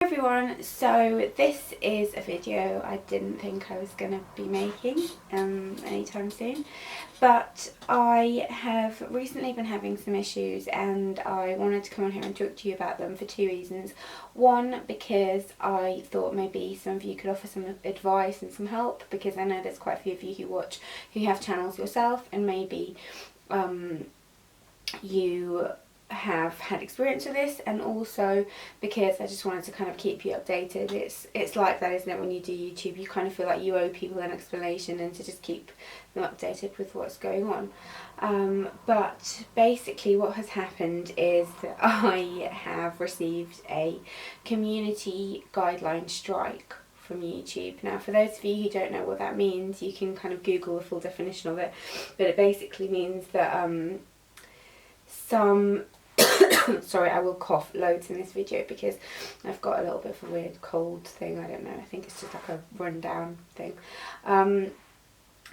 Everyone, so this is a video I didn't think I was going to be making anytime soon, but I have recently been having some issues and I wanted to come on here and talk to you about them for two reasons. One, because I thought maybe some of you could offer some advice and some help, because I know there's quite a few of you who have channels yourself, and maybe you have had experience with this, and also because I just wanted to kind of keep you updated. It's like that, isn't it, when you do YouTube? You kind of feel like you owe people an explanation and to just keep them updated with what's going on. But basically what has happened is that I have received a community guideline strike from YouTube. Now, for those of you who don't know what that means, you can kind of Google the full definition of it, but it basically means that sorry, I will cough loads in this video because I've got a little bit of a weird cold thing. I don't know, I think it's just like a rundown thing.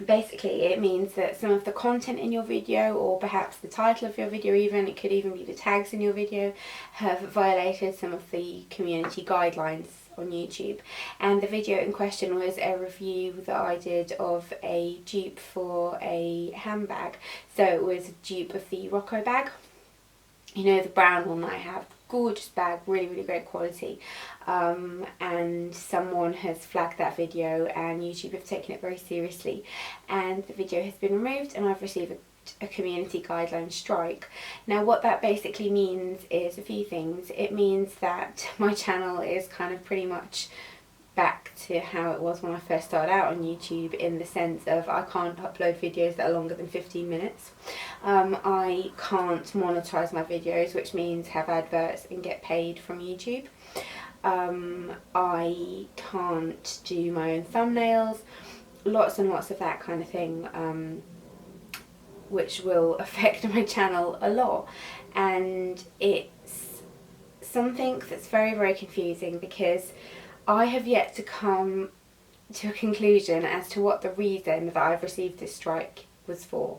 Basically it means that some of the content in your video, or perhaps the title of your video even, it could even be the tags in your video, have violated some of the community guidelines on YouTube. And the video in question was a review that I did of a dupe for a handbag. So it was a dupe of the Rocco bag. You know, the brown one that I have. Gorgeous bag, really great quality. And someone has flagged that video and YouTube have taken it very seriously. And the video has been removed and I've received a community guideline strike. Now what that basically means is a few things. It means that my channel is kind of pretty much back to how it was when I first started out on YouTube, in the sense of I can't upload videos that are longer than 15 minutes. I can't monetize my videos, which means have adverts and get paid from YouTube. I can't do my own thumbnails, lots and lots of that kind of thing, which will affect my channel a lot. And it's something that's very confusing, because I have yet to come to a conclusion as to what the reason that I've received this strike was for.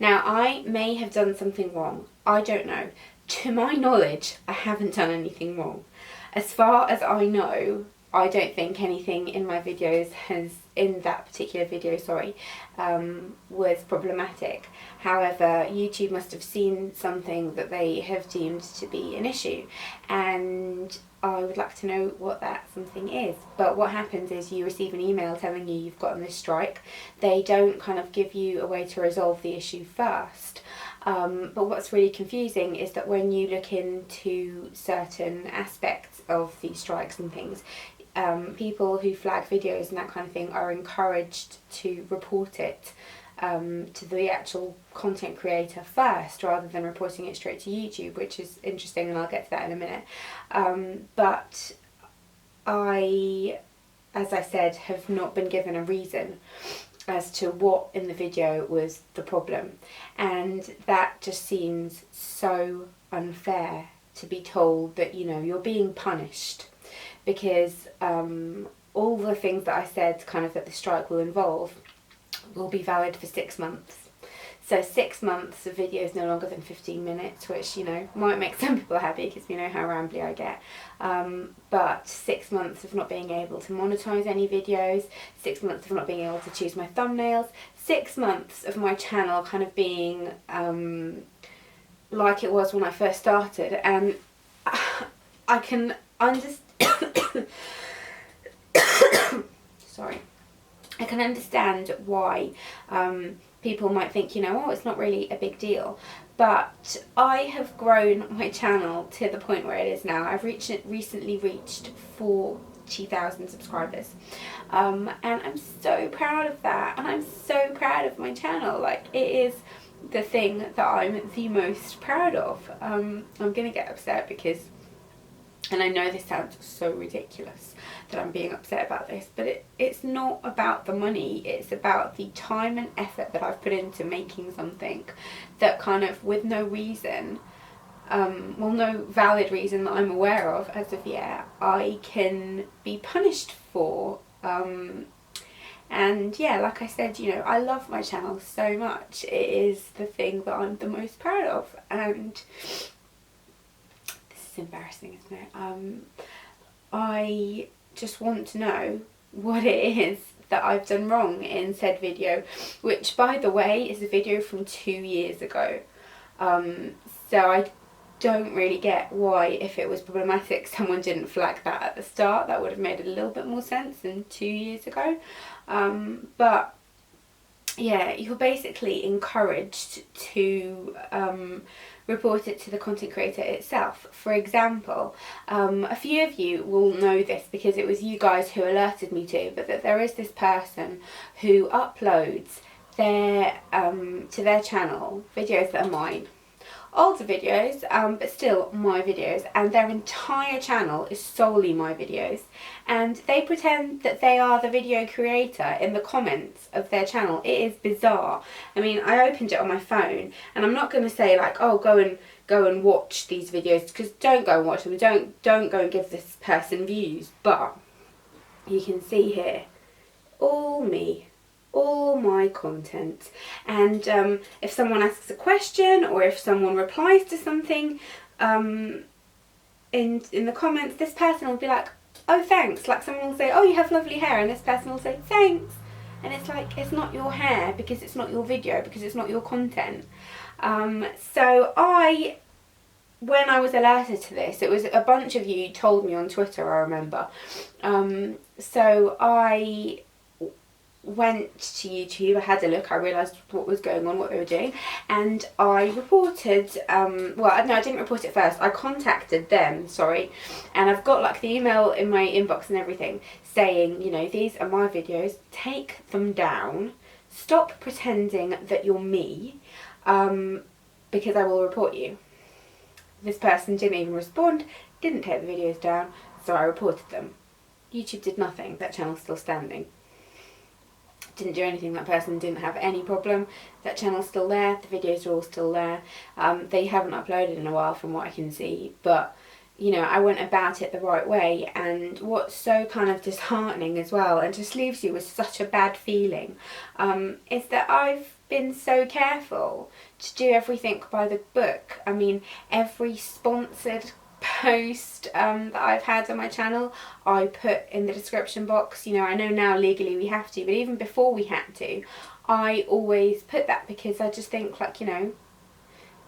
Now, I may have done something wrong. I don't know. To my knowledge, I haven't done anything wrong. As far as I know, I don't think anything in my videos in that particular video, was problematic. However, YouTube must have seen something that they have deemed to be an issue, and I would like to know what that something is. But what happens is you receive an email telling you you've gotten this strike. They don't kind of give you a way to resolve the issue first. But what's really confusing is that when you look into certain aspects of these strikes and things, people who flag videos and that kind of thing are encouraged to report it to the actual content creator first, rather than reporting it straight to YouTube, which is interesting, and I'll get to that in a minute. But I, as I said, have not been given a reason as to what in the video was the problem, and that just seems so unfair, to be told that, you know, you're being punished because all the things that I said kind of that the strike will involve will be valid for 6 months. So 6 months of videos no longer than 15 minutes, which, you know, might make some people happy because we know how rambly I get. But 6 months of not being able to monetize any videos, 6 months of not being able to choose my thumbnails, 6 months of my channel kind of being like it was when I first started. And I can understand sorry. I can understand why people might think, you know, oh, it's not really a big deal. But I have grown my channel to the point where it is now. I've recently reached 40,000 subscribers. And I'm so proud of that. And I'm so proud of my channel. Like, it is the thing that I'm the most proud of. I'm going to get upset because, and I know this sounds so ridiculous that I'm being upset about this, but it's not about the money. It's about the time and effort that I've put into making something that kind of, with no reason, well, no valid reason that I'm aware of as of yet, I can be punished for. And yeah, like I said, you know, I love my channel so much. It is the thing that I'm the most proud of, and this is embarrassing, isn't it? I just want to know what it is that I've done wrong in said video, which by the way is a video from 2 years ago. So I don't really get why, if it was problematic, someone didn't flag that at the start. That would have made a little bit more sense than 2 years ago. But yeah, you're basically encouraged to report it to the content creator itself. For example, a few of you will know this because it was you guys who alerted me but that there is this person who uploads their to their channel videos that are mine. Older videos, but still my videos, and their entire channel is solely my videos, and they pretend that they are the video creator in the comments of their channel. It is bizarre. I mean, I opened it on my phone, and I'm not going to say like, oh, go and watch these videos, because don't go and watch them, don't go and give this person views, but you can see here, all me, all my content. And if someone asks a question, or if someone replies to something in the comments, this person will be like, oh thanks. Like someone will say, oh, you have lovely hair, and this person will say thanks, and it's like, it's not your hair because it's not your video, because it's not your content. So when I was alerted to this, it was a bunch of you told me on Twitter, I remember. So I went to YouTube, I had a look, I realised what was going on, what they were doing, and I reported, well no, I didn't report it first, I contacted them, sorry, and I've got like the email in my inbox and everything saying, you know, these are my videos, take them down, stop pretending that you're me, because I will report you. This person didn't even respond, didn't take the videos down, so I reported them. YouTube did nothing, that channel's still standing. Didn't do anything, that person didn't have any problem, that channel's still there, the videos are all still there. They haven't uploaded in a while from what I can see, but you know, I went about it the right way. And what's so kind of disheartening as well, and just leaves you with such a bad feeling, is that I've been so careful to do everything by the book. I mean, every sponsored post that I've had on my channel, I put in the description box. You know, I know now legally we have to, but even before we had to, I always put that, because I just think, like, you know,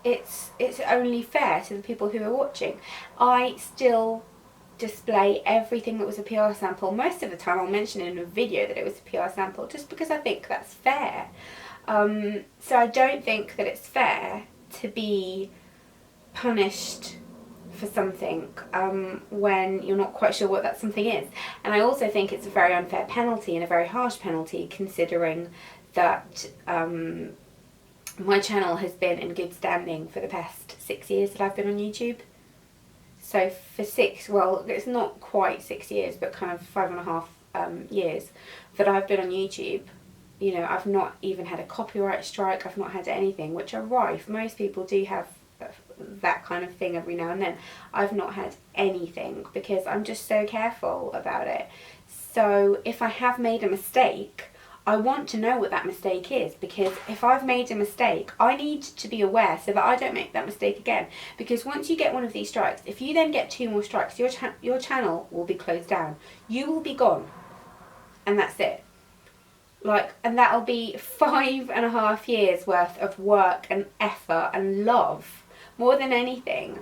it's only fair to the people who are watching. I still display everything that was a PR sample. Most of the time I'll mention in a video that it was a PR sample, just because I think that's fair. So I don't think that it's fair to be punished for something when you're not quite sure what that something is. And I also think it's a very unfair penalty, and a very harsh penalty, considering that my channel has been in good standing for the past 6 years that I've been on YouTube. So for well, it's not quite 6 years, but kind of 5.5 years that I've been on YouTube, you know, I've not even had a copyright strike, I've not had anything, which are rife. Most people do have that kind of thing every now and then. I've not had anything, because I'm just so careful about it. So if I have made a mistake, I want to know what that mistake is, because if I've made a mistake, I need to be aware so that I don't make that mistake again. Because once you get one of these strikes, if you then get 2 more strikes, your channel will be closed down. You will be gone, and that's it. Like, and that'll be 5.5 years worth of work and effort and love. More than anything,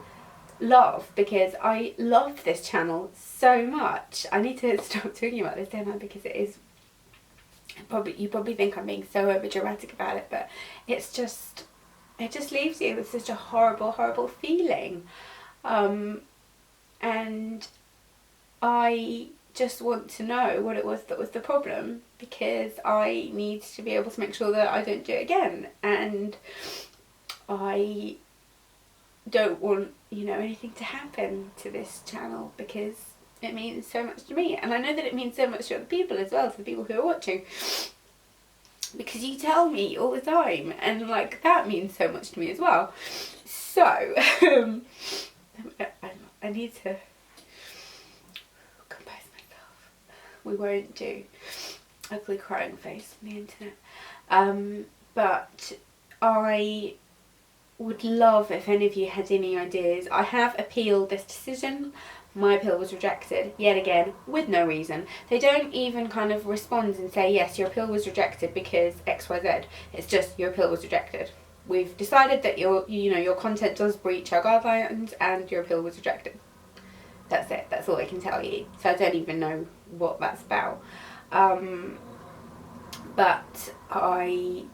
love, because I love this channel so much. I need to stop talking about this, don't I? Because it is you probably think I'm being so over dramatic about it, but it's just, it just leaves you with such a horrible feeling. And I just want to know what it was that was the problem, because I need to be able to make sure that I don't do it again. And I don't want, you know, anything to happen to this channel, because it means so much to me, and I know that it means so much to other people as well, to the people who are watching, because you tell me all the time, and like, that means so much to me as well. So I need to compose myself. We won't do ugly crying face on the internet, but I would love if any of you had any ideas. I have appealed this decision my appeal was rejected, yet again, with no reason. They don't even kind of respond and say, yes, your appeal was rejected because XYZ. It's just, your appeal was rejected. We've decided that your content does breach our guidelines and your appeal was rejected. That's it. That's all I can tell you. So I don't even know what that's about. But I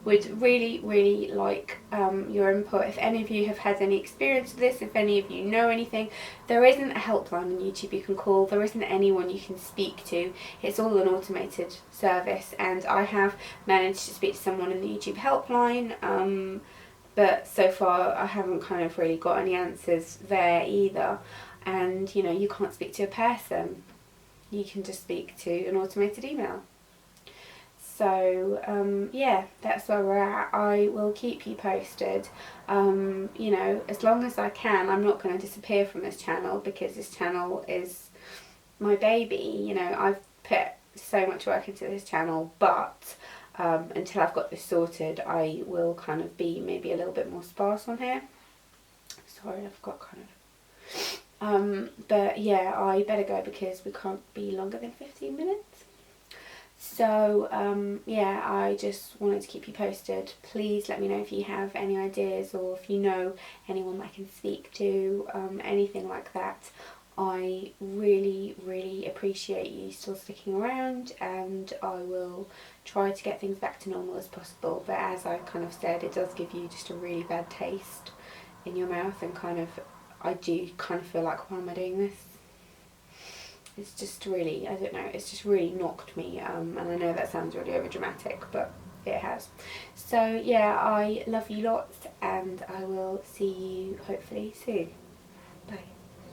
would really like your input. If any of you have had any experience with this, if any of you know anything, there isn't a helpline on YouTube you can call, there isn't anyone you can speak to. It's all an automated service, and I have managed to speak to someone in the YouTube helpline, but so far I haven't kind of really got any answers there either. And you can't speak to a person, you can just speak to an automated email. So yeah, that's where we're at. I will keep you posted. As long as I can. I'm not going to disappear from this channel, because this channel is my baby. I've put so much work into this channel, but until I've got this sorted, I will kind of be maybe a little bit more sparse on here. Sorry, I've got kind of but yeah, I better go because we can't be longer than 15 minutes. So yeah, I just wanted to keep you posted. Please let me know if you have any ideas, or if you know anyone I can speak to, anything like that. I really appreciate you still sticking around, and I will try to get things back to normal as possible. But as I kind of said, it does give you just a really bad taste in your mouth, and I do kind of feel like, why am I doing this? It's just really, I don't know, it's just really knocked me, and I know that sounds really over dramatic, but it has. So yeah, I love you lots, and I will see you hopefully soon.